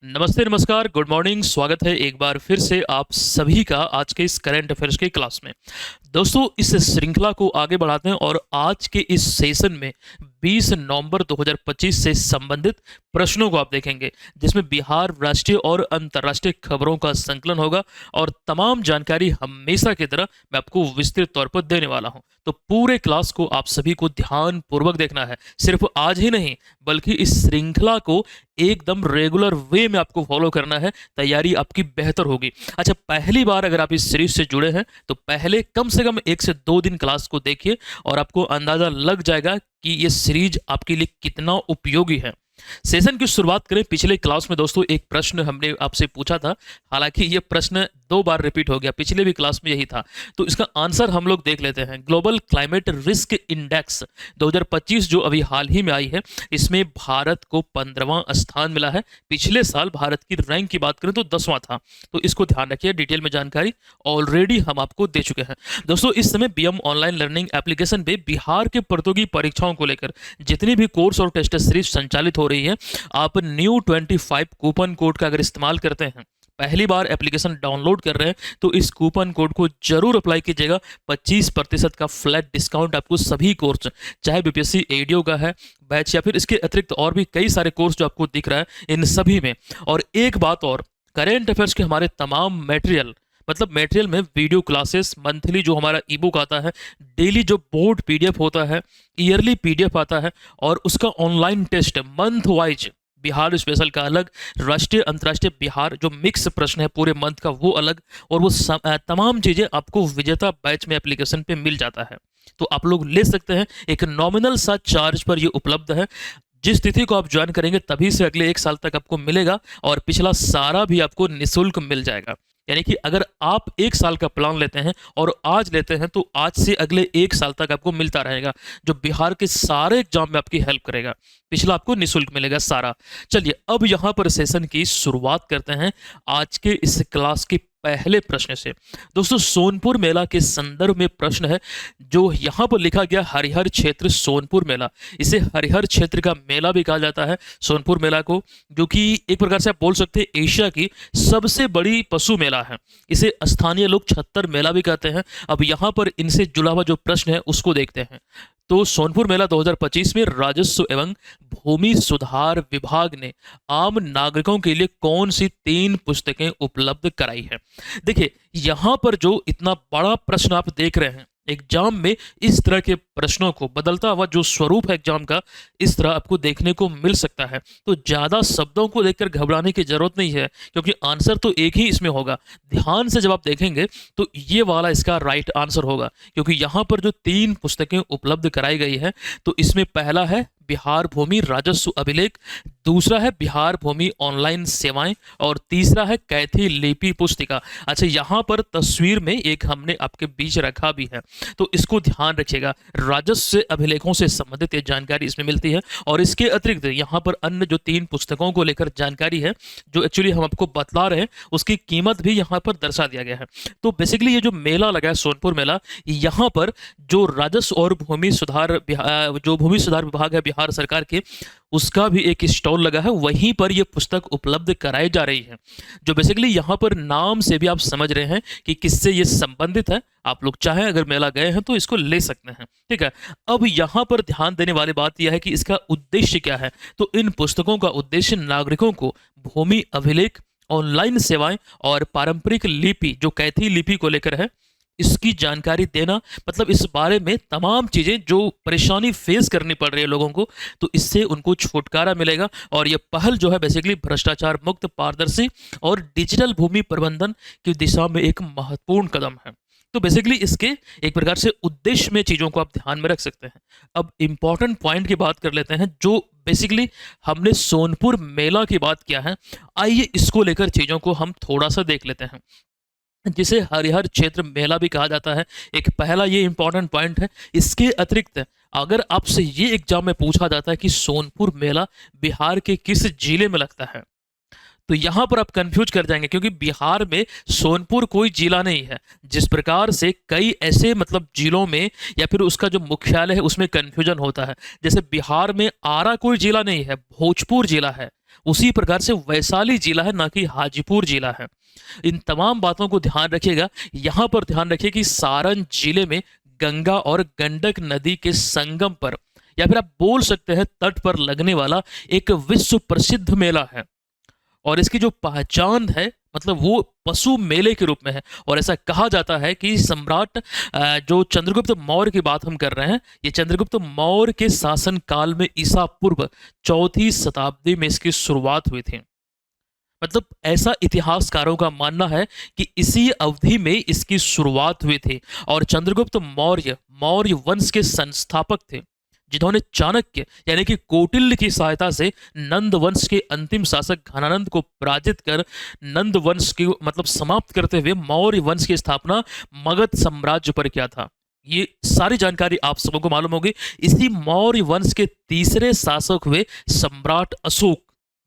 नमस्ते, नमस्कार, good morning. स्वागत है एक बार फिर से आप सभी का आज के इस करंट अफेयर्स की क्लास में। दोस्तों, इस श्रृंखला को आगे बढ़ाते हैं और आज के इस सेशन में 20 नवंबर 2025 से संबंधित प्रश्नों को आप देखेंगे, जिसमें बिहार राष्ट्रीय और अंतर्राष्ट्रीय खबरों का संकलन होगा और तमाम जानकारी हमेशा की तरह मैं आपको विस्तृत तौर पर देने वाला हूं। तो पूरे क्लास को आप सभी को ध्यान पूर्वक देखना है, सिर्फ आज ही नहीं बल्कि इस श्रृंखला को एकदम रेगुलर वे में आपको फॉलो करना है। तैयारी आपकी बेहतर होगी। अच्छा, पहली बार अगर आप इस सीरीज से जुड़े हैं तो पहले कम से कम 1 से 2 दिन क्लास को देखिए और आपको अंदाजा लग जाएगा कि ये सीरीज आपके लिए कितना उपयोगी है। सेशन की शुरुआत करें। पिछले क्लास में दोस्तों एक प्रश्न हमने आपसे पूछा था, हालांकि ये प्रश्न 2 बार रिपीट हो गया, पिछले भी क्लास में यही था। तो इसका आंसर हम लोग देख लेते हैं। ग्लोबल क्लाइमेट रिस्क इंडेक्स 2025 जो अभी हाल ही में आई है, इसमें भारत को 15वां स्थान मिला है। पिछले साल भारत की रैंक की बात करें तो 10वां था। तो इसको ध्यान रखिए, डिटेल में जानकारी ऑलरेडी हम आपको दे चुके हैं। दोस्तों, इस समय बीएम ऑनलाइन लर्निंग एप्लीकेशन पे बिहार के प्रतियोगी परीक्षाओं को लेकर जितनी भी कोर्स और टेस्ट सीरीज संचालित हो रही है, आप न्यू 25 कूपन कोड का अगर इस्तेमाल करते हैं, पहली बार एप्लीकेशन डाउनलोड कर रहे हैं, तो इस कूपन कोड को जरूर अप्लाई कीजिएगा। 25% का फ्लैट डिस्काउंट आपको सभी कोर्स, चाहे बीपीएससी एडीओ का है बैच या फिर इसके अतिरिक्त और भी कई सारे कोर्स जो आपको दिख रहा है, इन सभी में। और एक बात और, करेंट अफेयर्स के हमारे तमाम मटेरियल में वीडियो क्लासेस, मंथली जो हमारा ई बुक आता है, डेली जो बोर्ड पीडीएफ होता है, ईयरली पीडीएफ आता है और उसका online test month wise, Bihar special का अलग, राष्ट्रीय अंतर्राष्ट्रीय बिहार जो मिक्स प्रश्न है पूरे मंथ का वो अलग, और वो तमाम चीज़ें आपको विजेता बैच में एप्लीकेशन पे मिल जाता है। तो आप लोग ले सकते हैं, एक नॉमिनल सा चार्ज पर ये उपलब्ध है। जिस तिथि को आप ज्वाइन करेंगे तभी से अगले 1 साल तक आपको मिलेगा और पिछला सारा भी आपको निःशुल्क मिल जाएगा। यानी कि अगर आप 1 साल का प्लान लेते हैं और आज लेते हैं तो आज से अगले 1 साल तक आपको मिलता रहेगा, जो बिहार के सारे एग्जाम में आपकी हेल्प करेगा। पिछला आपको निःशुल्क मिलेगा सारा। चलिए, अब यहाँ पर सेशन की शुरुआत करते हैं आज के इस क्लास के पहले प्रश्न से। दोस्तों, सोनपुर मेला के संदर्भ में प्रश्न है, जो यहाँ पर लिखा गया हरिहर क्षेत्र सोनपुर मेला। इसे हरिहर क्षेत्र का मेला भी कहा जाता है, सोनपुर मेला को, जो कि एक प्रकार से आप बोल सकते हैं एशिया की सबसे बड़ी पशु मेला है। इसे स्थानीय लोग 76 मेला भी कहते हैं। अब यहाँ पर इनसे जुड़ा हुआ जो प्रश्न है उसको देखते हैं। तो सोनपुर मेला 2025 में राजस्व एवं भूमि सुधार विभाग ने आम नागरिकों के लिए कौन सी 3 पुस्तकें उपलब्ध कराई है। देखिए, यहाँ पर जो इतना बड़ा प्रश्न आप देख रहे हैं, एग्जाम में इस तरह के प्रश्नों को, बदलता हुआ जो स्वरूप है एग्जाम का, इस तरह आपको देखने को मिल सकता है। तो ज़्यादा शब्दों को देखकर घबराने की जरूरत नहीं है, क्योंकि आंसर तो एक ही इसमें होगा। ध्यान से जब आप देखेंगे तो ये वाला इसका राइट आंसर होगा, क्योंकि यहाँ पर जो 3 पुस्तकें उपलब्ध कराई गई है, तो इसमें पहला है बिहार भूमि राजस्व अभिलेख, दूसरा है बिहार भूमि ऑनलाइन सेवाएं और तीसरा है कैथी लिपि पुस्तिका। अच्छा, यहाँ पर तस्वीर में एक हमने आपके बीच रखा भी है, तो इसको ध्यान रखिएगा। राजस्व अभिलेखों से संबंधित ये जानकारी इसमें मिलती है और इसके अतिरिक्त यहाँ पर अन्य जो 3 पुस्तकों को लेकर जानकारी है, जो एक्चुअली हम आपको बतला रहे हैं, उसकी कीमत भी यहाँ पर दर्शा दिया गया है। तो बेसिकली ये जो मेला लगा है सोनपुर मेला, यहाँ पर जो राजस्व और भूमि सुधार विभाग है बिहार सरकार के, उसका भी एक स्टॉल लगा है, वहीं पर यह पुस्तक उपलब्ध कराई जा रही है। जो बेसिकली यहाँ पर नाम से भी आप समझ रहे हैं कि किससे ये संबंधित है। आप लोग चाहें अगर मेला गए हैं तो इसको ले सकते हैं, ठीक है। अब यहाँ पर ध्यान देने वाली बात यह है कि इसका उद्देश्य क्या है। तो इन पुस्तकों का उद्देश्य नागरिकों को भूमि अभिलेख, ऑनलाइन सेवाएं और पारंपरिक लिपि जो कैथी लिपि को लेकर है, इसकी जानकारी देना। मतलब इस बारे में तमाम चीज़ें जो परेशानी फेस करनी पड़ रही है लोगों को, तो इससे उनको छुटकारा मिलेगा। और ये पहल जो है बेसिकली भ्रष्टाचार मुक्त, पारदर्शी और डिजिटल भूमि प्रबंधन की दिशा में एक महत्वपूर्ण कदम है। तो बेसिकली इसके एक प्रकार से उद्देश्य में चीज़ों को आप ध्यान में रख सकते हैं। अब इंपॉर्टेंट पॉइंट की बात कर लेते हैं, जो बेसिकली हमने सोनपुर मेला की बात किया है। आइए इसको लेकर चीज़ों को हम थोड़ा सा देख लेते हैं, जिसे हरिहर क्षेत्र मेला भी कहा जाता है। एक पहला ये इंपॉर्टेंट पॉइंट है। इसके अतिरिक्त अगर आपसे ये एग्जाम में पूछा जाता है कि सोनपुर मेला बिहार के किस जिले में लगता है, तो यहाँ पर आप कंफ्यूज कर जाएंगे, क्योंकि बिहार में सोनपुर कोई जिला नहीं है। जिस प्रकार से कई ऐसे जिलों में या फिर उसका जो मुख्यालय है उसमें कंफ्यूजन होता है। जैसे बिहार में आरा कोई जिला नहीं है, भोजपुर जिला है। उसी प्रकार से वैशाली जिला है, ना कि हाजीपुर जिला है। इन तमाम बातों को ध्यान रखिएगा। यहाँ पर ध्यान रखिए कि सारण जिले में गंगा और गंडक नदी के संगम पर, या फिर आप बोल सकते हैं तट पर लगने वाला एक विश्व प्रसिद्ध मेला है। और इसकी जो पहचान है, मतलब वो पशु मेले के रूप में है। और ऐसा कहा जाता है कि सम्राट जो चंद्रगुप्त मौर्य की बात हम कर रहे हैं, ये चंद्रगुप्त मौर्य के शासन काल में ईसा पूर्व 4वीं शताब्दी में इसकी शुरुआत हुई थी। मतलब ऐसा इतिहासकारों का मानना है कि इसी अवधि में इसकी शुरुआत हुई थी। और चंद्रगुप्त मौर्य मौर्य वंश के संस्थापक थे, जिन्होंने चाणक्य यानी कि कौटिल्य की सहायता से नंद वंश के अंतिम शासक घनानंद को पराजित कर नंद वंश की मतलब समाप्त करते हुए मौर्य वंश की स्थापना मगध साम्राज्य पर किया था। ये सारी जानकारी आप सबको मालूम होगी। इसी मौर्य वंश के तीसरे शासक हुए सम्राट अशोक,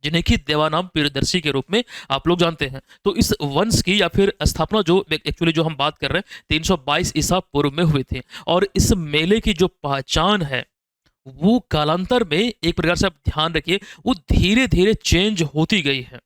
जिन्हें कि देवानाम प्रियदर्शी के रूप में आप लोग जानते हैं। तो इस वंश की या फिर स्थापना जो एक्चुअली जो हम बात कर रहे हैं 322 ईसा पूर्व में हुई थी। और इस मेले की जो पहचान है वो कालांतर में, एक प्रकार से आप ध्यान रखिए, वो धीरे धीरे चेंज होती गई है।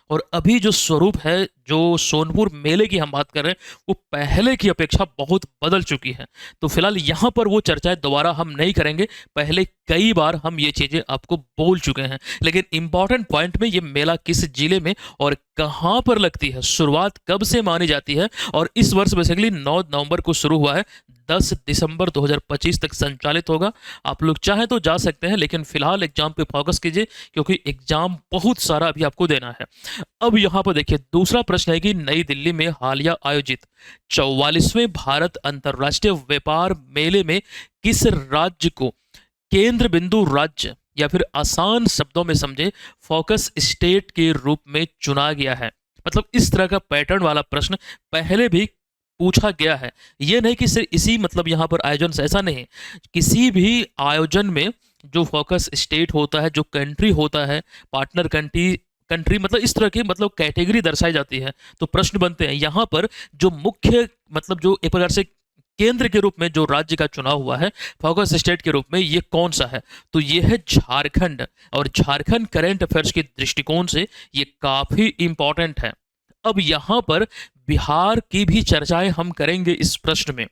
और अभी जो स्वरूप है, जो सोनपुर मेले की हम बात कर रहे हैं, वो पहले की अपेक्षा बहुत बदल चुकी है। तो फिलहाल यहाँ पर वो चर्चाएं दोबारा हम नहीं करेंगे। पहले कई बार हम ये चीज़ें आपको बोल चुके हैं। लेकिन इंपॉर्टेंट पॉइंट में, ये मेला किस जिले में और कहाँ पर लगती है, शुरुआत कब से मानी जाती है, और इस वर्ष बेसिकली 9 नवंबर को शुरू हुआ है, 10 दिसंबर 2025 तक संचालित होगा। आप लोग चाहें तो जा सकते हैं, लेकिन फिलहाल एग्जाम पे फोकस कीजिए, क्योंकि एग्जाम बहुत सारा अभी आपको देना है। अब यहाँ पर देखिए, दूसरा प्रश्न है कि नई दिल्ली में हालिया आयोजित 44वें भारत अंतर्राष्ट्रीय व्यापार मेले में किस राज्य को केंद्र बिंदु राज्य, या फिर आसान शब्दों में समझे फोकस स्टेट के रूप में चुना गया है। मतलब इस तरह का पैटर्न वाला प्रश्न पहले भी पूछा गया है। ये नहीं कि सिर्फ इसी मतलब यहाँ पर आयोजन से, ऐसा नहीं। किसी भी आयोजन में जो फोकस स्टेट होता है, जो कंट्री होता है, पार्टनर कंट्री कंट्री मतलब इस तरह की मतलब कैटेगरी दर्शाई जाती है। तो प्रश्न बनते हैं यहाँ पर, जो मुख्य मतलब जो एक प्रकार से केंद्र के रूप में जो राज्य का चुनाव हुआ है फोकस स्टेट के रूप में, ये कौन सा है? तो ये है झारखंड। और झारखंड करंट अफेयर्स के दृष्टिकोण से ये काफी इंपॉर्टेंट है। अब यहाँ पर बिहार की भी चर्चाएं हम करेंगे इस प्रश्न में,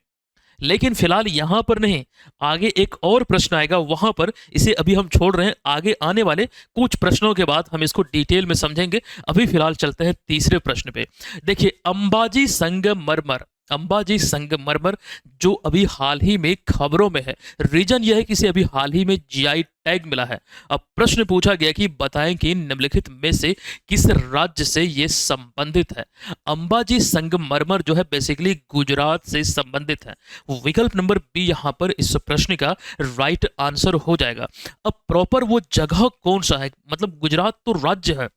लेकिन फिलहाल यहां पर नहीं। आगे एक और प्रश्न आएगा, वहां पर इसे अभी हम छोड़ रहे हैं। आगे आने वाले कुछ प्रश्नों के बाद हम इसको डिटेल में समझेंगे। अभी फिलहाल चलते हैं तीसरे प्रश्न पे। देखिए, अंबाजी संगमरमर, अंबाजी संगमरमर जो अभी हाल ही में खबरों में है। रीजन यह है कि इसे अभी हाल ही में जीआई टैग मिला है। अब प्रश्न पूछा गया कि बताएं कि निम्नलिखित में से किस राज्य से ये संबंधित है। अंबाजी संगमरमर जो है बेसिकली गुजरात से संबंधित है। विकल्प नंबर बी यहाँ पर इस प्रश्न का राइट आंसर हो जाएगा। अब प्रॉपर वो जगह कौन सा है, मतलब गुजरात तो राज्य है,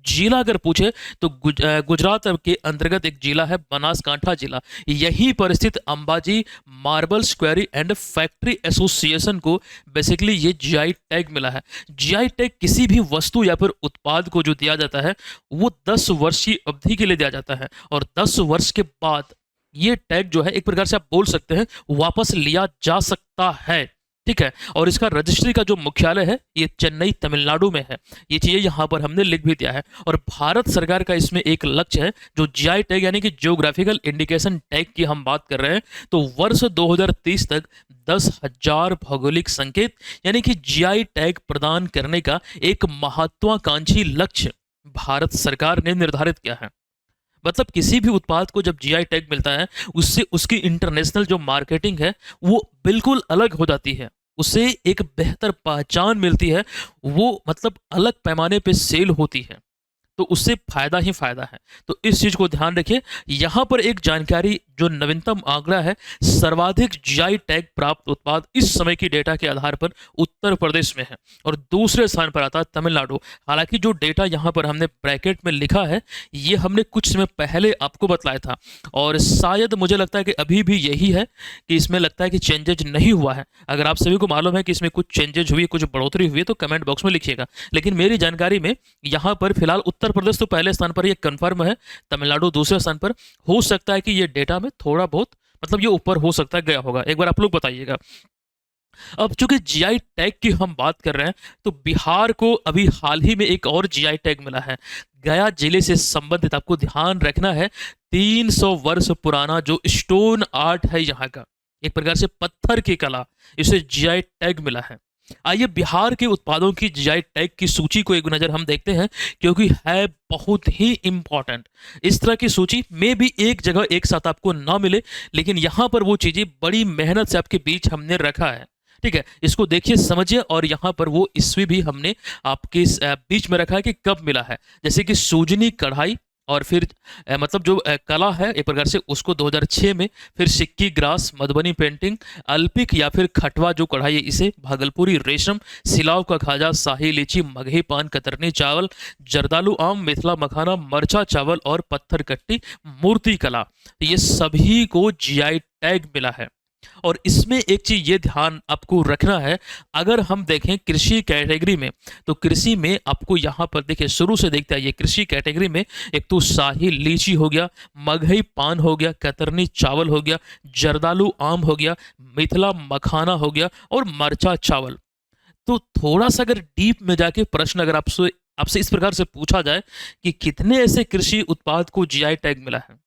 जिला अगर पूछे तो गुजरात के अंतर्गत एक जिला है बनासकांठा जिला। यहीं पर स्थित Ambaji marble quarry and factory association को बेसिकली ये जीआई टैग मिला है। जीआई टैग किसी भी वस्तु या फिर उत्पाद को जो दिया जाता है वो 10 वर्ष की अवधि के लिए दिया जाता है, और 10 वर्ष के बाद ये टैग जो है एक प्रकार से आप बोल सकते हैं वापस लिया जा सकता है। ठीक है, और इसका रजिस्ट्री का जो मुख्यालय है ये चेन्नई तमिलनाडु में है। ये चीजें यहाँ पर हमने लिख भी दिया है। और भारत सरकार का इसमें एक लक्ष्य है, जो जीआई टैग यानी कि जियोग्राफिकल इंडिकेशन टैग की हम बात कर रहे हैं, तो वर्ष 2030 तक 10,000 भौगोलिक संकेत यानी कि जीआई टैग प्रदान करने का एक महत्वाकांक्षी लक्ष्य भारत सरकार ने निर्धारित किया है। मतलब किसी भी उत्पाद को जब जीआई टैग मिलता है, उससे उसकी इंटरनेशनल जो मार्केटिंग है वो बिल्कुल अलग हो जाती है, उसे एक बेहतर पहचान मिलती है, वो मतलब अलग पैमाने पे सेल होती है, तो उससे फायदा ही फायदा है। तो इस चीज को ध्यान रखिए। यहां पर एक जानकारी, जो नवीनतम आंकड़ा है, सर्वाधिक जीआई टैग प्राप्त उत्पाद इस समय की डेटा के आधार पर उत्तर प्रदेश में है, और दूसरे स्थान पर आता है तमिलनाडु। हालांकि जो डेटा यहां पर हमने ब्रैकेट में लिखा है ये हमने कुछ समय पहले आपको बतलाया था, और शायद मुझे लगता है कि अभी भी यही है कि इसमें लगता है कि चेंजेज नहीं हुआ है। अगर आप सभी को मालूम है कि इसमें कुछ चेंजेज हुई, कुछ बढ़ोतरी हुई है, तो कमेंट बॉक्स में लिखिएगा। लेकिन मेरी जानकारी में यहाँ पर फिलहाल उत्तर प्रदेश तो पहले स्थान पर, ये कंफर्म है, तमिलनाडु दूसरे स्थान पर। हो सकता है कि ये डेटा में थोड़ा बहुत मतलब ये ऊपर हो सकता है गया होगा, एक बार आप लोग बताइएगा। अब चूंकि जीआई टैग की हम बात कर रहे हैं, तो बिहार को अभी हाल ही में एक और जीआई टैग मिला है। गया जिले से संबंधित आपको ध्यान रखना है, 300 वर्ष पुराना जो स्टोन आर्ट है यहाँ का, एक प्रकार से पत्थर की कला, इसे जीआई टैग मिला है। आइए बिहार के उत्पादों की जीआई टैग की सूची को एक नज़र हम देखते हैं, क्योंकि है बहुत ही इंपॉर्टेंट। इस तरह की सूची में भी एक जगह एक साथ आपको ना मिले, लेकिन यहाँ पर वो चीज़ें बड़ी मेहनत से आपके बीच हमने रखा है। ठीक है, इसको देखिए समझिए, और यहाँ पर वो ईस्वी भी हमने आपके बीच में रखा है कि कब मिला है। जैसे कि सूजनी कढ़ाई, और फिर मतलब जो कला है एक प्रकार से उसको 2006 में, फिर सिक्की ग्रास, मधुबनी पेंटिंग, अल्पिक या फिर खटवा जो कढ़ाई है इसे, भागलपुरी रेशम, सिलाव का खाजा, शाही लीची, मगही पान, कतरनी चावल, जर्दालू आम, मिथिला मखाना, मरचा चावल और पत्थर कट्टी मूर्ति कला, ये सभी को जीआई टैग मिला है। और इसमें एक चीज ये ध्यान आपको रखना है, अगर हम देखें कृषि कैटेगरी में, तो कृषि में आपको यहाँ पर देखिए शुरू से देखते आइए, कृषि कैटेगरी में एक तो शाही लीची हो गया, मगही पान हो गया, कतरनी चावल हो गया, जर्दालू आम हो गया, मिथिला मखाना हो गया और मरचा चावल। तो थोड़ा सा अगर डीप में जाके प्रश्न अगर आपसे आपसे इस प्रकार से पूछा जाए कि कितने ऐसे कृषि उत्पाद को जीआई टैग मिला है,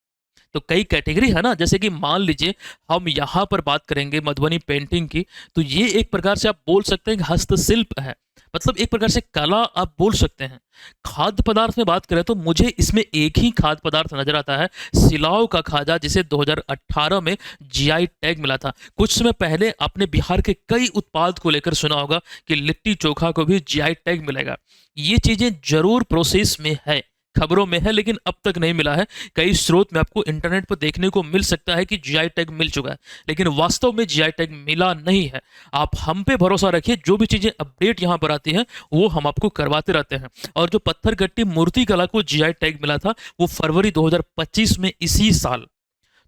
तो कई कैटेगरी है ना, जैसे कि मान लीजिए हम यहाँ पर बात करेंगे मधुबनी पेंटिंग की, तो ये एक प्रकार से आप बोल सकते हैं कि हस्तशिल्प है, मतलब एक प्रकार से कला आप बोल सकते हैं। खाद्य पदार्थ में बात करें तो मुझे इसमें एक ही खाद्य पदार्थ नजर आता है, सिलाव का खाजा, जिसे 2018 में जीआई टैग मिला था। कुछ समय पहले आपने बिहार के कई उत्पाद को लेकर सुना होगा कि लिट्टी चोखा को भी जीआई टैग मिलेगा। ये चीजें जरूर प्रोसेस में है, खबरों में है, लेकिन अब तक नहीं मिला है। कई स्रोत में आपको इंटरनेट पर देखने को मिल सकता है कि जीआई टैग मिल चुका है, लेकिन वास्तव में जीआई टैग मिला नहीं है। आप हम पे भरोसा रखिए, जो भी चीजें अपडेट यहाँ पर आती हैं वो हम आपको करवाते रहते हैं। और जो पत्थर गट्टी मूर्ति कला को जीआई टैग मिला था वो फरवरी 2025 में, इसी साल।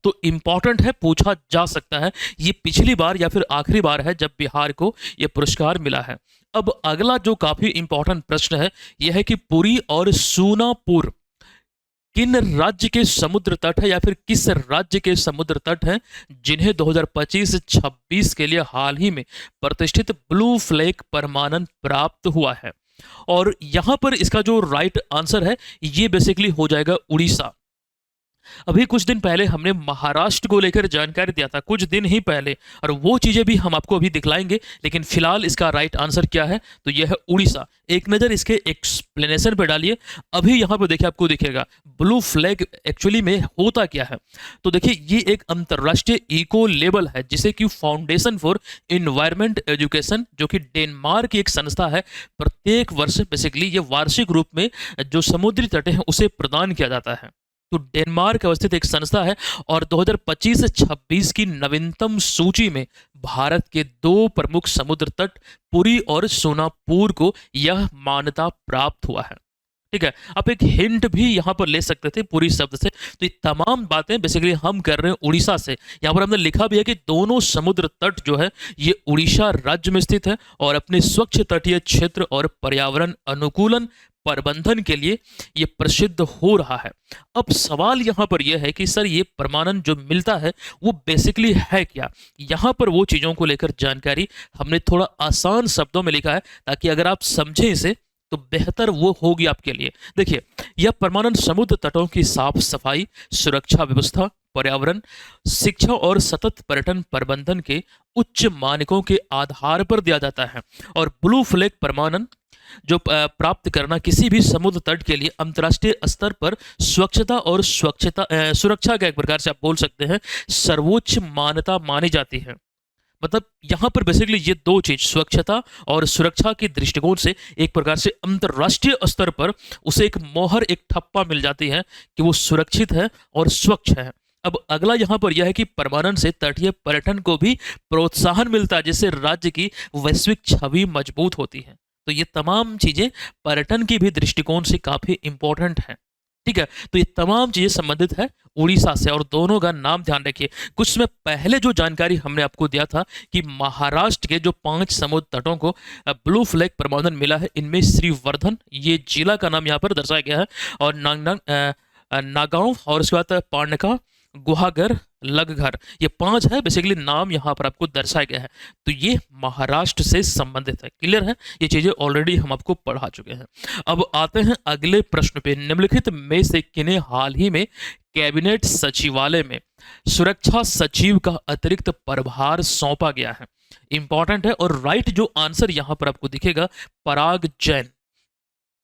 तो इंपॉर्टेंट है, पूछा जा सकता है ये पिछली बार या फिर आखिरी बार है जब बिहार को ये पुरस्कार मिला है। अब अगला जो काफी इंपॉर्टेंट प्रश्न है यह है कि पुरी और सूनापुर किन राज्य के समुद्र तट है, या फिर किस राज्य के समुद्र तट हैं जिन्हें 2025-26 के लिए हाल ही में प्रतिष्ठित ब्लू फ्लैग प्रमाणन प्राप्त हुआ है। और यहां पर इसका जो राइट आंसर है ये बेसिकली हो जाएगा उड़ीसा। अभी कुछ दिन पहले हमने महाराष्ट्र को लेकर जानकारी दिया था, कुछ दिन ही पहले, और वो चीजें भी हम आपको अभी दिखलाएंगे, लेकिन फिलहाल इसका राइट आंसर क्या है, तो यह है उड़ीसा। एक नजर इसके एक्सप्लेनेशन पे डालिए। अभी यहां पर देखिए आपको दिखेगा ब्लू फ्लैग एक्चुअली में होता क्या है। तो देखिए ये एक अंतरराष्ट्रीय इको लेबल है जिसे कि फाउंडेशन फॉर इन्वायरमेंट एजुकेशन, जो कि डेनमार्क की एक संस्था है, प्रत्येक वर्ष बेसिकली ये वार्षिक रूप में जो समुद्री तट हैं उसे प्रदान किया जाता है। तो डेनमार्क अवस्थित एक संस्था है, और 2025 से 26 की नवीनतम सूची में भारत के दो प्रमुख समुद्र तट पुरी और सोनापुर को यह मान्यता प्राप्त हुआ है। ठीक है, आप एक हिंट भी यहाँ पर ले सकते थे पुरी शब्द से। तो ये तमाम बातें बेसिकली हम कर रहे हैं उड़ीसा से। यहाँ पर हमने लिखा भी है कि दोनों समुद्र तट जो है ये उड़ीसा राज्य में स्थित है, और अपने स्वच्छ तटीय क्षेत्र और पर्यावरण अनुकूलन प्रबंधन के लिए ये प्रसिद्ध हो रहा है। अब सवाल यहाँ पर यह है कि सर ये प्रमाणन जो मिलता है वो बेसिकली है क्या। यहाँ पर वो चीज़ों को लेकर जानकारी हमने थोड़ा आसान शब्दों में लिखा है, ताकि अगर आप समझें इसे तो बेहतर वो होगी आपके लिए। देखिए, यह प्रमाणन समुद्र तटों की साफ सफाई, सुरक्षा व्यवस्था, पर्यावरण, शिक्षा और सतत पर्यटन प्रबंधन के उच्च मानकों के आधार पर दिया जाता है। और ब्लू फ्लैग प्रमाणन जो प्राप्त करना किसी भी समुद्र तट के लिए अंतर्राष्ट्रीय स्तर पर स्वच्छता और सुरक्षा का एक प्रकार से आप बोल सकते हैं सर्वोच्च मान्यता मानी जाती है। मतलब यहाँ पर बेसिकली ये दो चीज, स्वच्छता और सुरक्षा के दृष्टिकोण से एक प्रकार से अंतर्राष्ट्रीय स्तर पर उसे एक मोहर, एक ठप्पा मिल जाती है कि वो सुरक्षित है और स्वच्छ है। अब अगला यहाँ पर यह है कि प्रमाणन से तटीय पर्यटन को भी प्रोत्साहन मिलता है, जिससे राज्य की वैश्विक छवि मजबूत होती है। तो ये तमाम चीजें पर्यटन की भी दृष्टिकोण से काफी इंपॉर्टेंट हैं। ठीक है, तो ये तमाम चीजें संबंधित है उड़ीसा से, और दोनों का नाम ध्यान रखिए। कुछ समय पहले जो जानकारी हमने आपको दिया था कि महाराष्ट्र के जो 5 समुद्र तटों को ब्लू फ्लैग प्रमाणन मिला है, इनमें श्रीवर्धन, ये जिला का नाम यहाँ पर दर्शाया गया है, और नागांव, और उसके बाद पांडका, गुहागर, लगघर, ये 5 है बेसिकली नाम यहाँ पर आपको दर्शाया गया है। तो ये महाराष्ट्र से संबंधित है। क्लियर है? ये चीज़ें ऑलरेडी हम आपको पढ़ा चुके हैं। अब आते हैं अगले प्रश्न पे। निम्नलिखित में से किन्हें हाल ही में कैबिनेट सचिवालय में सुरक्षा सचिव का अतिरिक्त प्रभार सौंपा गया है? इंपॉर्टेंट है। और राइट जो आंसर यहां पर आपको दिखेगा, पराग जैन।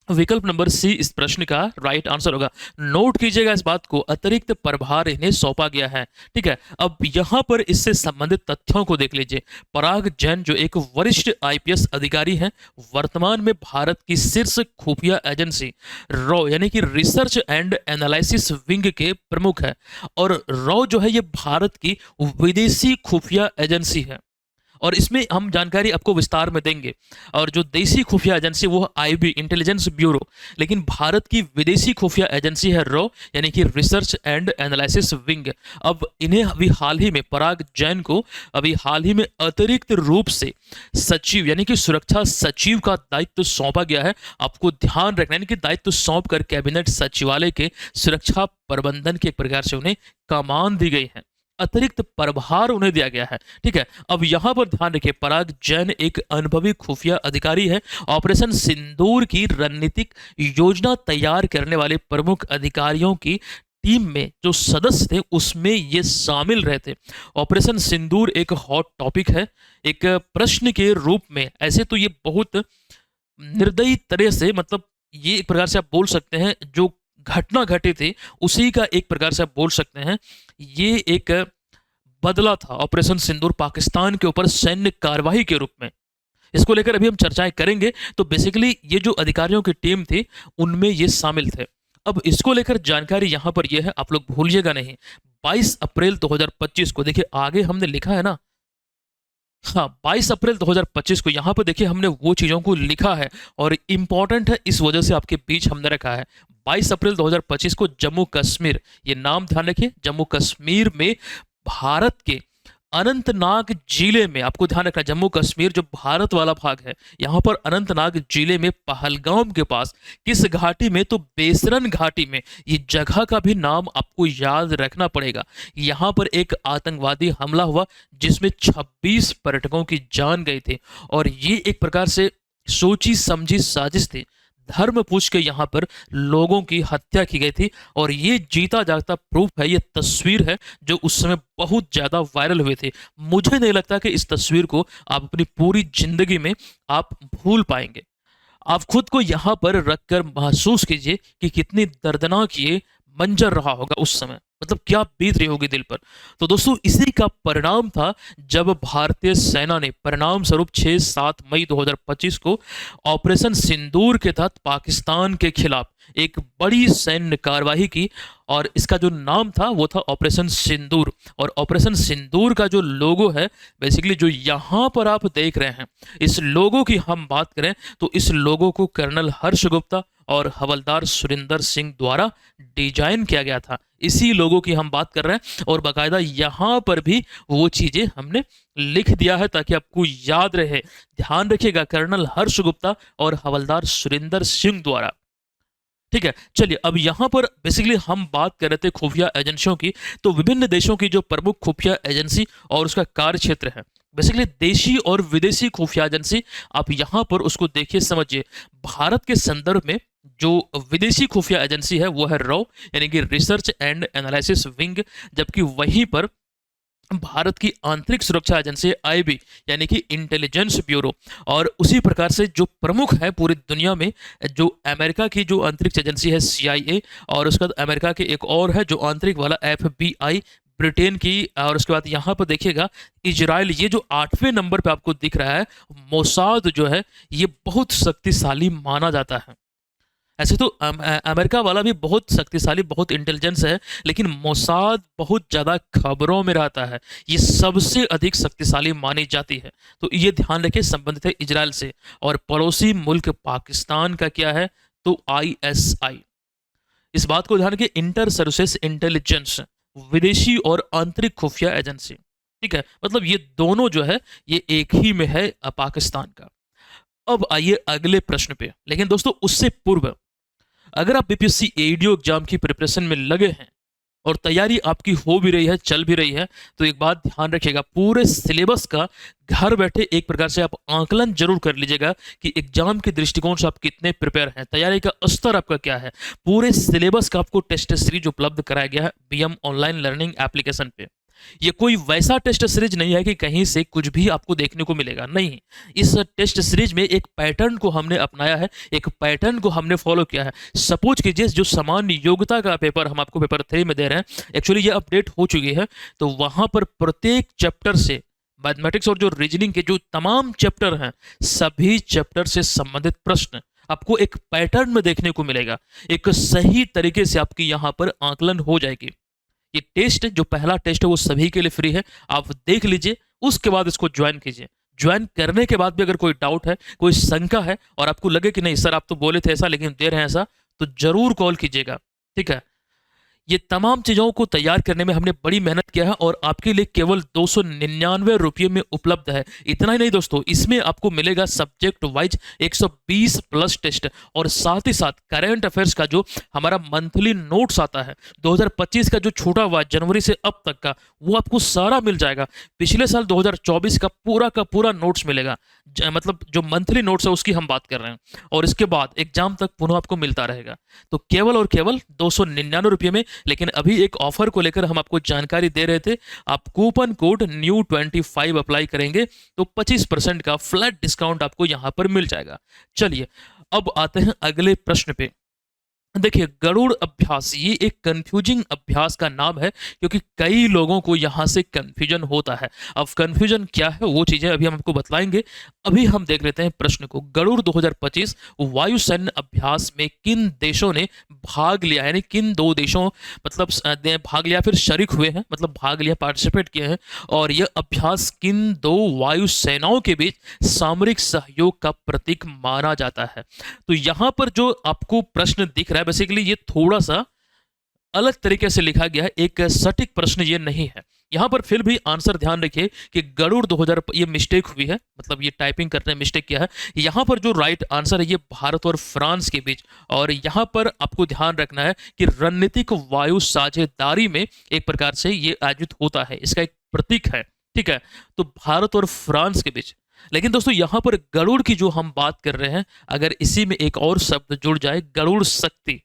विकल्प नंबर सी इस प्रश्न का राइट आंसर होगा। नोट कीजिएगा इस बात को, अतिरिक्त प्रभार इन्हें सौंपा गया है। ठीक है, अब यहां पर इससे संबंधित तथ्यों को देख लीजिए। पराग जैन जो एक वरिष्ठ आईपीएस अधिकारी हैं, वर्तमान में भारत की शीर्ष खुफिया एजेंसी रॉ यानी कि रिसर्च एंड एनालिसिस विंग के प्रमुख है। और रॉ जो है ये भारत की विदेशी खुफिया एजेंसी है, और इसमें हम जानकारी आपको विस्तार में देंगे। और जो देसी खुफिया एजेंसी वो है आईबी, इंटेलिजेंस ब्यूरो, लेकिन भारत की विदेशी खुफिया एजेंसी है रॉ यानी कि रिसर्च एंड एनालिसिस विंग। अब इन्हें अभी हाल ही में, पराग जैन को अभी हाल ही में अतिरिक्त रूप से सचिव यानी कि सुरक्षा सचिव का दायित्व सौंपा गया है। आपको ध्यान रखना है कि दायित्व सौंप कर कैबिनेट सचिवालय के सुरक्षा प्रबंधन की एक प्रकार से उन्हें कमान दी गई है, अतिरिक्त प्रभार उन्हें दिया गया है। ठीक है, अब यहां पर ध्यान रखिए, पराग जैन एक अनुभवी खुफिया अधिकारी है। ऑपरेशन सिंदूर की रणनीतिक योजना तैयार करने वाले प्रमुख अधिकारियों की टीम में जो सदस्य थे उसमें ये शामिल रहे थे। ऑपरेशन सिंदूर एक हॉट टॉपिक है, एक प्रश्न के रूप में। ऐसे तो ये बहुत निर्दयी तरह से, मतलब ये एक प्रकार से आप बोल सकते हैं जो घटना घटी थी उसी का एक प्रकार से आप बोल सकते हैं ये एक बदला था ऑपरेशन सिंदूर पाकिस्तान के ऊपर सैन्य कार्रवाई के रूप में। इसको लेकर अभी हम चर्चाएं करेंगे। तो बेसिकली ये जो अधिकारियों की टीम थी उनमें ये शामिल थे। अब इसको लेकर जानकारी यहां पर यह है, आप लोग भूलिएगा नहीं, 22 अप्रैल 2025 को, देखिए आगे हमने लिखा है ना, हाँ 22 अप्रैल 2025 को यहाँ पर देखिए हमने वो चीज़ों को लिखा है और इम्पॉर्टेंट है, इस वजह से आपके बीच हमने रखा है। 22 अप्रैल 2025 को जम्मू कश्मीर, ये नाम ध्यान रखिए, जम्मू कश्मीर में भारत के अनंतनाग जिले में, आपको ध्यान रखना जम्मू कश्मीर जो भारत वाला भाग है, यहाँ पर अनंतनाग जिले में पहलगाम के पास किस घाटी में, तो बेसरन घाटी में। ये जगह का भी नाम आपको याद रखना पड़ेगा। यहाँ पर एक आतंकवादी हमला हुआ जिसमें 26 पर्यटकों की जान गई थी, और ये एक प्रकार से सोची समझी साजिश थी। धर्म पूछ के यहाँ पर लोगों की हत्या की गई थी, और ये जीता जागता प्रूफ है, ये तस्वीर है जो उस समय बहुत ज़्यादा वायरल हुई थी। मुझे नहीं लगता कि इस तस्वीर को आप अपनी पूरी जिंदगी में आप भूल पाएंगे। आप खुद को यहाँ पर रखकर महसूस कीजिए कि कितनी दर्दनाक ये मंजर रहा होगा उस समय, मतलब क्या बीत रही होगी दिल पर। तो दोस्तों इसी का परिणाम था जब भारतीय सेना ने परिणाम स्वरूप 6-7 मई 2025 को ऑपरेशन सिंदूर के तहत पाकिस्तान के खिलाफ एक बड़ी सैन्य कार्यवाही की, और इसका जो नाम था वो था ऑपरेशन सिंदूर। और ऑपरेशन सिंदूर का जो लोगो है, बेसिकली जो यहाँ पर आप देख रहे हैं, इस लोगो की हम बात करें तो इस लोगो को कर्नल हर्ष गुप्ता और हवलदार सुरिंदर सिंह द्वारा डिजाइन किया गया था। इसी लोगों की हम बात कर रहे हैं, और बाकायदा यहाँ पर भी वो चीज़ें हमने लिख दिया है ताकि आपको याद रहे। ध्यान रखिएगा, कर्नल हर्ष गुप्ता और हवलदार सुरिंदर सिंह द्वारा। ठीक है, चलिए अब यहाँ पर बेसिकली हम बात कर रहे थे खुफिया एजेंसियों की। तो विभिन्न देशों की जो प्रमुख खुफिया एजेंसी और उसका कार्य क्षेत्र है, बेसिकली देशी और विदेशी खुफिया एजेंसी, आप यहाँ पर उसको देखिए समझिए। भारत के संदर्भ में जो विदेशी खुफिया एजेंसी है वो है रॉ यानी कि रिसर्च एंड एनालिसिस विंग, जबकि वहीं पर भारत की आंतरिक सुरक्षा एजेंसी आईबी यानी कि इंटेलिजेंस ब्यूरो। और उसी प्रकार से जो प्रमुख है पूरी दुनिया में, जो अमेरिका की जो अंतरिक्ष एजेंसी है सीआईए, और उसके बाद अमेरिका के एक और है जो आंतरिक वाला एफबीआई ब्रिटेन की, और उसके बाद यहाँ पर देखिएगा इजराइल। ये जो 8वें नंबर पे आपको दिख रहा है मोसाद जो है, ये बहुत शक्तिशाली माना जाता है। ऐसे तो अमेरिका वाला भी बहुत शक्तिशाली, बहुत इंटेलिजेंस है, लेकिन मोसाद बहुत ज़्यादा खबरों में रहता है, ये सबसे अधिक शक्तिशाली मानी जाती है। तो ये ध्यान रखिए, संबंधित है इजराइल से। और पड़ोसी मुल्क पाकिस्तान का क्या है, तो आईएसआई। इस बात को ध्यान रखिए, इंटर सर्विसेज इंटेलिजेंस, विदेशी और आंतरिक खुफिया एजेंसी। ठीक है, मतलब ये दोनों जो है ये एक ही में है पाकिस्तान का। अब आइए अगले प्रश्न पे, लेकिन दोस्तों उससे पूर्व अगर आप बीपीएससी एडीओ एग्जाम की प्रिपरेशन में लगे हैं और तैयारी आपकी हो भी रही है, चल भी रही है, तो एक बात ध्यान रखिएगा, पूरे सिलेबस का घर बैठे एक प्रकार से आप आकलन जरूर कर लीजिएगा कि एग्जाम के दृष्टिकोण से आप कितने प्रिपेयर हैं, तैयारी का स्तर आपका क्या है। पूरे सिलेबस का आपको टेस्ट सीरीज उपलब्ध कराया गया है बीएम ऑनलाइन लर्निंग एप्लीकेशन पे। ये कोई वैसा टेस्ट सीरीज नहीं है कि कहीं से कुछ भी आपको देखने को मिलेगा, नहीं। इस टेस्ट सीरीज में एक पैटर्न को हमने अपनाया है, एक पैटर्न को हमने फॉलो किया है। सपोज कीजिए जो सामान्य योग्यता का पेपर हम आपको पेपर 3 में दे रहे हैं, एक्चुअली ये अपडेट हो चुकी है, तो वहां पर प्रत्येक चैप्टर से मैथमेटिक्स और जो रीजनिंग के जो तमाम चैप्टर हैं, सभी चैप्टर से संबंधित प्रश्न आपको एक पैटर्न में देखने को मिलेगा। एक सही तरीके से आपकी यहाँ पर आकलन हो जाएगी। ये टेस्ट जो पहला टेस्ट है वो सभी के लिए फ्री है, आप देख लीजिए, उसके बाद इसको ज्वाइन कीजिए। ज्वाइन करने के बाद भी अगर कोई डाउट है, कोई शंका है और आपको लगे कि नहीं सर आप तो बोले थे ऐसा लेकिन दे रहे हैं ऐसा, तो जरूर कॉल कीजिएगा, ठीक है। ये तमाम चीज़ों को तैयार करने में हमने बड़ी मेहनत किया है और आपके लिए केवल 299 रुपये में उपलब्ध है। इतना ही नहीं दोस्तों, इसमें आपको मिलेगा सब्जेक्ट वाइज 120 प्लस टेस्ट और साथ ही साथ करंट अफेयर्स का जो हमारा मंथली नोट्स आता है 2025 का जो छूटा हुआ जनवरी से अब तक का, वो आपको सारा मिल जाएगा। पिछले साल 2024 का पूरा नोट्स मिलेगा, मतलब जो मंथली नोट्स है उसकी हम बात कर रहे हैं, और इसके बाद एग्जाम तक पुनः आपको मिलता रहेगा। तो केवल और केवल 299 रुपये में। लेकिन अभी एक ऑफर को लेकर हम आपको जानकारी दे रहे थे, आप कूपन कोड NEW25 अप्लाई करेंगे तो 25% का फ्लैट डिस्काउंट आपको यहां पर मिल जाएगा। चलिए अब आते हैं अगले प्रश्न पे। देखिए गरुड़ अभ्यास ये एक कंफ्यूजिंग अभ्यास का नाम है, क्योंकि कई लोगों को यहां से कंफ्यूजन होता है। अब कंफ्यूजन क्या है वो चीजें अभी हम आपको बतलाएंगे। अभी हम देख लेते हैं प्रश्न को। गरुड़ 2025 वायुसैन्य अभ्यास में किन देशों ने भाग लिया, यानी किन दो देशों मतलब ने भाग लिया, फिर शरीक हुए हैं, मतलब भाग लिया, पार्टिसिपेट किए हैं, और यह अभ्यास किन दो वायुसेनाओं के बीच सामरिक सहयोग का प्रतीक माना जाता है। तो यहां पर जो आपको प्रश्न दिख रहा है, बेसिकली ये थोड़ा सा अलग तरीके से लिखा गया है, एक सटीक प्रश्न ये नहीं है। यहां पर फिर भी आंसर ध्यान रखिए कि गरुड़ 2000 ये मिस्टेक हुई है, मतलब ये टाइपिंग करने में मिस्टेक किया है। यहां पर जो राइट आंसर है ये भारत और फ्रांस के बीच, और यहां पर आपको ध्यान रखना है कि रणनीतिक वायु साझेदारी में एक प्रकार से ये आयोजित होता है, इसका एक प्रतीक है, ठीक है। तो भारत और फ्रांस के बीच। लेकिन दोस्तों यहां पर गरुड़ की जो हम बात कर रहे हैं, अगर इसी में एक और शब्द जुड़ जाए गरुड़ शक्ति,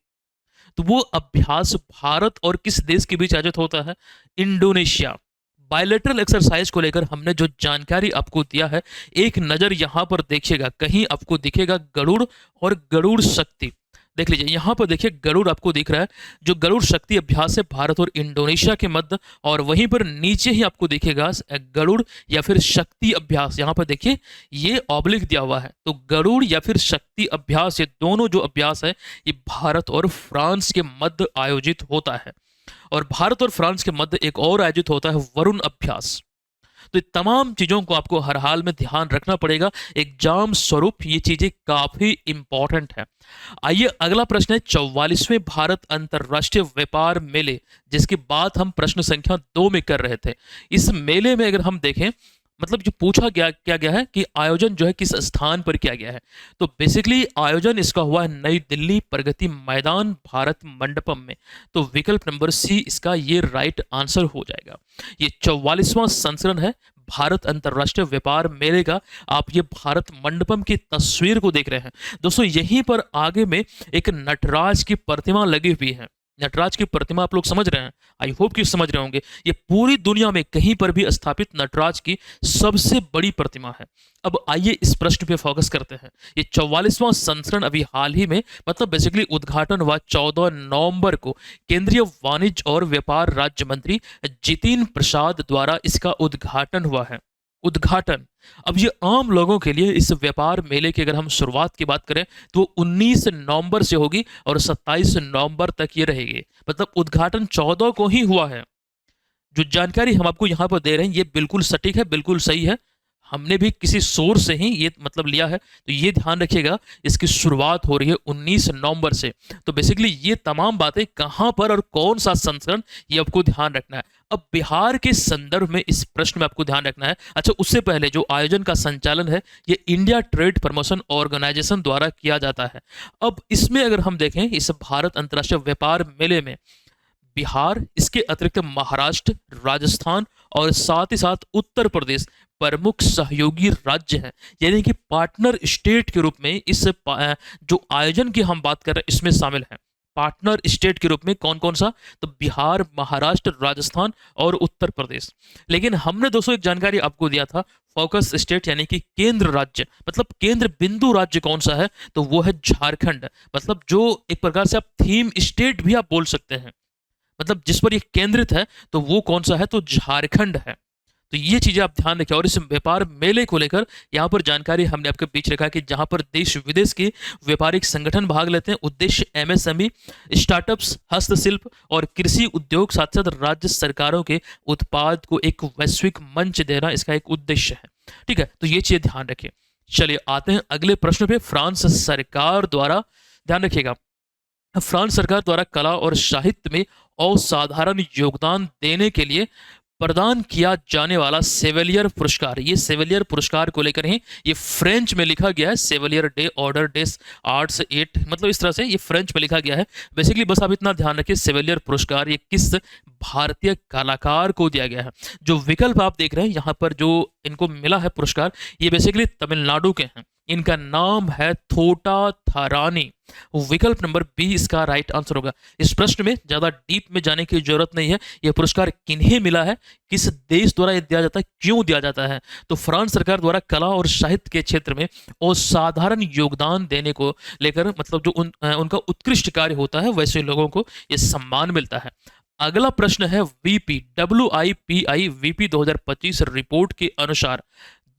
तो वो अभ्यास भारत और किस देश के बीच आयोजित होता है? इंडोनेशिया। बायलैटरल एक्सरसाइज को लेकर हमने जो जानकारी आपको दिया है, एक नजर यहां पर देखिएगा, कहीं आपको दिखेगा गरुड़ और गरुड़ शक्ति। देख लीजिए यहां पर देखिए गरुड़ आपको दिख रहा है, जो गरुड़ शक्ति अभ्यास है भारत और इंडोनेशिया के मध्य, और वहीं पर नीचे ही आपको दिखेगा गरुड़ या फिर शक्ति अभ्यास। यहां पर देखिए ये ऑब्लिक दिया हुआ है, तो गरुड़ या फिर शक्ति अभ्यास, ये दोनों जो अभ्यास है ये भारत और फ्रांस के मध्य आयोजित होता है। और भारत और फ्रांस के मध्य एक और आयोजित होता है वरुण अभ्यास। तो ये तमाम चीजों को आपको हर हाल में ध्यान रखना पड़ेगा, एग्जाम स्वरूप ये चीजें काफी इंपॉर्टेंट है। आइए अगला प्रश्न है 44वें भारत अंतरराष्ट्रीय व्यापार मेले, जिसकी बात हम प्रश्न संख्या 2 में कर रहे थे। इस मेले में अगर हम देखें, मतलब जो पूछा गया क्या गया है कि आयोजन जो है किस स्थान पर किया गया है, तो बेसिकली आयोजन इसका हुआ है नई दिल्ली प्रगति मैदान भारत मंडपम में। तो विकल्प नंबर सी इसका ये राइट आंसर हो जाएगा। ये 44वां संस्करण है भारत अंतरराष्ट्रीय व्यापार मेले का। आप ये भारत मंडपम की तस्वीर को देख रहे हैं दोस्तों, यहीं पर आगे में एक नटराज की प्रतिमा लगी हुई है। नटराज की प्रतिमा आप लोग समझ रहे हैं, आई होप कि समझ रहे होंगे। ये पूरी दुनिया में कहीं पर भी स्थापित नटराज की सबसे बड़ी प्रतिमा है। अब आइए इस प्रश्न पे फोकस करते हैं। ये 44वां संस्करण अभी हाल ही में, मतलब बेसिकली उद्घाटन हुआ 14 नवंबर को, केंद्रीय वाणिज्य और व्यापार राज्य मंत्री जितिन प्रसाद द्वारा इसका उद्घाटन हुआ है। उद्घाटन, अब ये आम लोगों के लिए इस व्यापार मेले की अगर हम शुरुआत की बात करें तो 19 नवंबर से होगी और 27 नवंबर तक ये रहेगी, मतलब उद्घाटन 14 को ही हुआ है। जो जानकारी हम आपको यहाँ पर दे रहे हैं ये बिल्कुल सटीक है, बिल्कुल सही है, हमने भी किसी सोर्स से ही ये मतलब लिया है। तो ये ध्यान रखिएगा, इसकी शुरुआत हो रही है 19 नवंबर से। तो बेसिकली ये तमाम बातें कहाँ पर और कौन सा संस्करण, ये आपको ध्यान रखना है। अब बिहार के संदर्भ में इस प्रश्न में आपको ध्यान रखना है। अच्छा, उससे पहले जो आयोजन का संचालन है ये इंडिया ट्रेड प्रमोशन ऑर्गेनाइजेशन द्वारा किया जाता है। अब इसमें अगर हम देखें, इस भारत अंतर्राष्ट्रीय व्यापार मेले में बिहार, इसके अतिरिक्त महाराष्ट्र, राजस्थान और साथ ही साथ उत्तर प्रदेश प्रमुख सहयोगी राज्य हैं, यानी कि पार्टनर स्टेट के रूप में जो आयोजन की हम बात कर रहे हैं इसमें शामिल हैं। पार्टनर स्टेट के रूप में कौन कौन सा? तो बिहार, महाराष्ट्र, राजस्थान और उत्तर प्रदेश। लेकिन हमने दोस्तों एक जानकारी आपको दिया था, फोकस स्टेट यानी कि केंद्र राज्य, मतलब केंद्र बिंदु राज्य कौन सा है? तो वो है झारखंड। मतलब जो एक प्रकार से आप थीम स्टेट भी आप बोल सकते हैं, मतलब जिस पर ये केंद्रित है, तो वो कौन सा है? तो झारखंड है। तो ये चीजें आप ध्यान रखें। और इस व्यापार मेले को लेकर यहाँ पर जानकारी हमने आपके बीच रखा कि जहां पर देश विदेश के व्यापारिक संगठन भाग लेते हैं। उद्देश्य एमएसएमई, स्टार्टअप्स, हस्तशिल्प और कृषि उद्योग, साथ साथ राज्य सरकारों के उत्पाद को एक वैश्विक मंच देना इसका एक उद्देश्य है। ठीक है, तो ये चीजें ध्यान रखें। चलिए आते हैं अगले प्रश्न पे। फ्रांस सरकार द्वारा, ध्यान रखिएगा, फ्रांस सरकार द्वारा कला और साहित्य में असाधारण योगदान देने के लिए प्रदान किया जाने वाला सेवेलियर पुरस्कार, ये सेवेलियर पुरस्कार को लेकर ही, ये फ्रेंच में लिखा गया है, सेवेलियर डे ऑर्डर डेस आर्ट्स 8, मतलब इस तरह से ये फ्रेंच में लिखा गया है। बेसिकली बस आप इतना ध्यान रखिए, सेवेलियर पुरस्कार ये किस भारतीय कलाकार को दिया गया है। जो विकल्प आप देख रहे हैं यहाँ पर जो इनको मिला है पुरस्कार, ये बेसिकली तमिलनाडु के हैं। इनका नाम है थोटा थारानी। विकल्प नंबर बी इसका राइट आंसर होगा। इस प्रश्न में ज्यादा डीप में जाने की जरूरत नहीं है। यह पुरस्कार किन्हें मिला है, किस देश द्वारा यह दिया जाता है, क्यों दिया जाता है? तो फ्रांस सरकार द्वारा कला और साहित्य के क्षेत्र में असाधारण योगदान देने को लेकर, मतलब जो उनका उत्कृष्ट कार्य होता है, वैसे लोगों को यह सम्मान मिलता है। अगला प्रश्न है वीपी, WIPI वीपी 2025 रिपोर्ट के अनुसार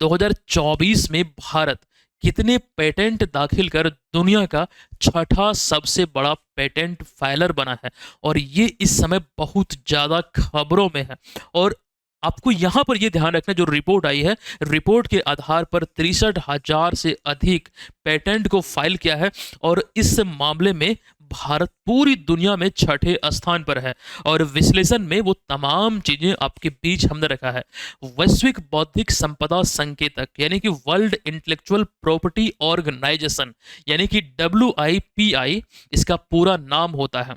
2024 में भारत कितने पेटेंट दाखिल कर दुनिया का छठा सबसे बड़ा पेटेंट फाइलर बना है? और ये इस समय बहुत ज्यादा खबरों में है। और आपको यहां पर यह ध्यान रखना, जो रिपोर्ट आई है, रिपोर्ट के आधार पर 63,000 से अधिक पेटेंट को फाइल किया है। और इस मामले में भारत पूरी दुनिया में छठे स्थान पर है। और विश्लेषण में वो तमाम चीजें आपके बीच हमने रखा है। वैश्विक बौद्धिक संपदा संकेतक यानी कि वर्ल्ड इंटेलेक्चुअल प्रॉपर्टी ऑर्गेनाइजेशन, यानी कि WIPI इसका पूरा नाम होता है।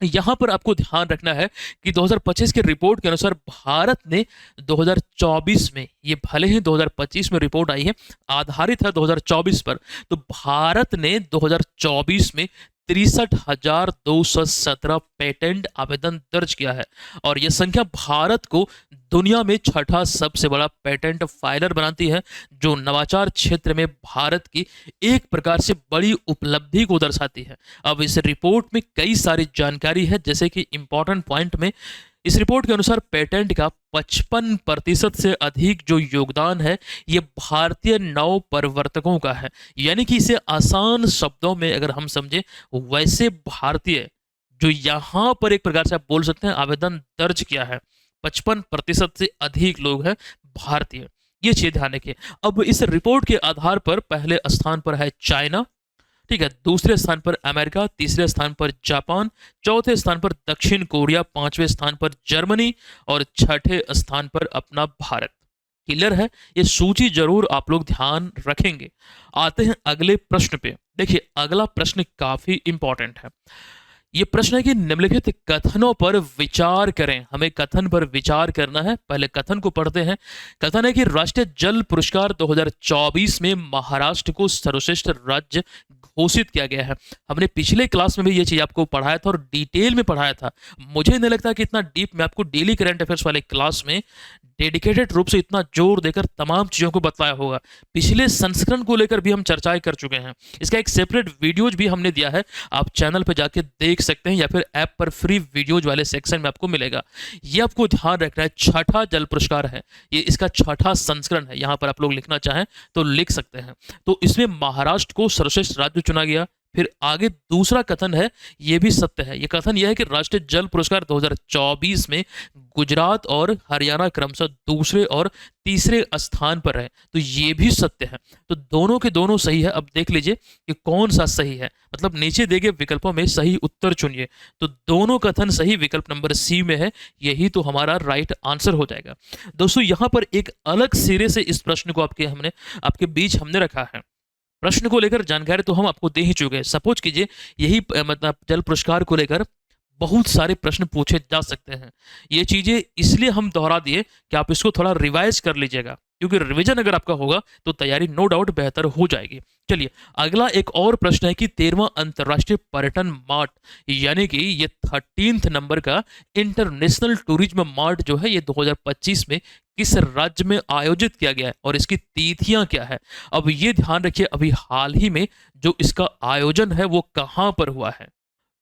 यहां पर आपको ध्यान रखना है कि 2025 के रिपोर्ट के अनुसार भारत ने 2024 में, ये भले ही 2025 में रिपोर्ट आई है, आधारित है 2024 पर, तो भारत ने 2024 में 63,217 पेटेंट आवेदन दर्ज किया है। और यह संख्या भारत को दुनिया में छठा सबसे बड़ा पेटेंट फाइलर बनाती है, जो नवाचार क्षेत्र में भारत की एक प्रकार से बड़ी उपलब्धि को दर्शाती है। अब इस रिपोर्ट में कई सारी जानकारी है, जैसे कि इंपॉर्टेंट पॉइंट में इस रिपोर्ट के अनुसार पेटेंट का 55% से अधिक जो योगदान है, ये भारतीय नव प्रवर्तकों का है। यानी कि इसे आसान शब्दों में अगर हम समझें, वैसे भारतीय जो यहां पर एक प्रकार से आप बोल सकते हैं आवेदन दर्ज किया है, 55% से अधिक लोग हैं भारतीय। ये चीज ध्यान रखिए। अब इस रिपोर्ट के आधार पर पहले स्थान पर है चाइना, ठीक है, दूसरे स्थान पर अमेरिका, तीसरे स्थान पर जापान, चौथे स्थान पर दक्षिण कोरिया, पांचवें स्थान पर जर्मनी और छठे स्थान पर अपना भारत। क्लियर है? ये सूची जरूर आप लोग ध्यान रखेंगे। आते हैं अगले प्रश्न पे। देखिए अगला प्रश्न काफी इंपॉर्टेंट है। ये प्रश्न है कि निम्नलिखित कथनों पर विचार करें। हमें कथन पर विचार करना है। पहले कथन को पढ़ते हैं। कथन है कि राष्ट्रीय जल पुरस्कार 2024 में महाराष्ट्र को सर्वश्रेष्ठ राज्य घोषित किया गया है। हमने पिछले क्लास में भी ये चीज आपको पढ़ाया था और डिटेल में पढ़ाया था। मुझे नहीं लगता कि इतना डीप में आपको डेली करंट अफेयर्स वाले क्लास में डेडिकेटेड रूप से इतना जोर देकर तमाम चीजों को बताया होगा। पिछले संस्करण को लेकर भी हम चर्चाएं कर चुके हैं। इसका एक सेपरेट वीडियोज भी हमने दिया है, आप चैनल पर जाके देख सकते हैं या फिर ऐप पर फ्री वीडियोज वाले सेक्शन में आपको मिलेगा। ये आपको ध्यान रखना है, छठा जल पुरस्कार है ये, इसका छठा संस्करण है। यहां पर आप लोग लिखना चाहें तो लिख सकते हैं। तो इसमें महाराष्ट्र को सर्वश्रेष्ठ राज्य चुना गया। फिर आगे दूसरा कथन है, यह भी सत्य है। यह कथन यह है कि राष्ट्रीय जल पुरस्कार 2024 में गुजरात और हरियाणा क्रमशः दूसरे और तीसरे स्थान पर है। तो ये भी सत्य है। तो दोनों के दोनों सही है। अब देख लीजिए कि कौन सा सही है, मतलब नीचे दिए गए विकल्पों में सही उत्तर चुनिए। तो दोनों कथन सही विकल्प नंबर सी में है, यही तो हमारा राइट आंसर हो जाएगा। दोस्तों यहां पर एक अलग सिरे से इस प्रश्न को आपके बीच हमने रखा है। प्रश्न को लेकर जानकारी तो हम आपको दे ही चुके हैं। सपोज कीजिए यही मतलब जल पुरस्कार को लेकर बहुत सारे प्रश्न पूछे जा सकते हैं। ये चीज़ें इसलिए हम दोहरा दिए कि आप इसको थोड़ा रिवाइज कर लीजिएगा, क्योंकि रिवीजन अगर आपका होगा तो तैयारी नो डाउट बेहतर हो जाएगी। चलिए, अगला एक और प्रश्न है कि 13वां अंतर्राष्ट्रीय पर्यटन मार्ट, यानी कि ये 13th नंबर का इंटरनेशनल टूरिज्म मार्ट जो है, ये 2025 में किस राज्य में आयोजित किया गया है और इसकी तिथियां क्या है। अब ये ध्यान रखिए, अभी हाल ही में जो इसका आयोजन है वो कहाँ पर हुआ है।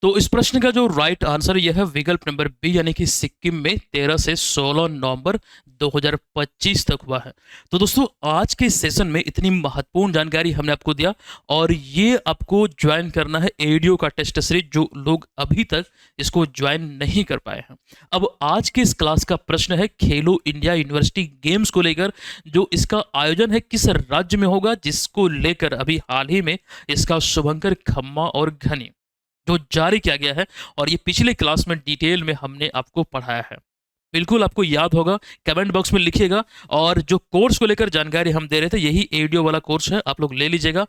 तो इस प्रश्न का जो राइट आंसर यह है विकल्प नंबर बी, यानी कि सिक्किम में 13 से 16 नवंबर 2025 तक हुआ है। तो दोस्तों, आज के सेशन में इतनी महत्वपूर्ण जानकारी हमने आपको दिया, और ये आपको ज्वाइन करना है एडीओ का टेस्ट सीरीज, जो लोग अभी तक इसको ज्वाइन नहीं कर पाए हैं। अब आज के इस क्लास का प्रश्न है खेलो इंडिया यूनिवर्सिटी गेम्स को लेकर, जो इसका आयोजन है किस राज्य में होगा, जिसको लेकर अभी हाल ही में इसका शुभंकर, खम्मा और घनी जो जारी किया गया है, और ये पिछले क्लास में डिटेल में हमने आपको पढ़ाया है। बिल्कुल आपको याद होगा, कमेंट बॉक्स में लिखिएगा। और जो कोर्स को लेकर जानकारी हम दे रहे थे, यही एडीओ वाला कोर्स है, आप लोग ले लीजिएगा।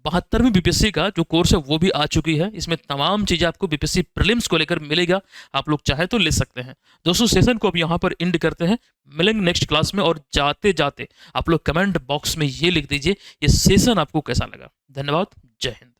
72वीं बीपीएससी का जो कोर्स है वो भी आ चुकी है, इसमें तमाम चीज़ें आपको बीपीएससी प्रीलिम्स को लेकर मिलेगा, आप लोग चाहे तो ले सकते हैं। दोस्तों, सेशन को अब यहाँ पर एंड करते हैं, मिलेंगे नेक्स्ट क्लास में। और जाते जाते आप लोग कमेंट बॉक्स में ये लिख दीजिए ये सेशन आपको कैसा लगा। धन्यवाद, जय हिंद।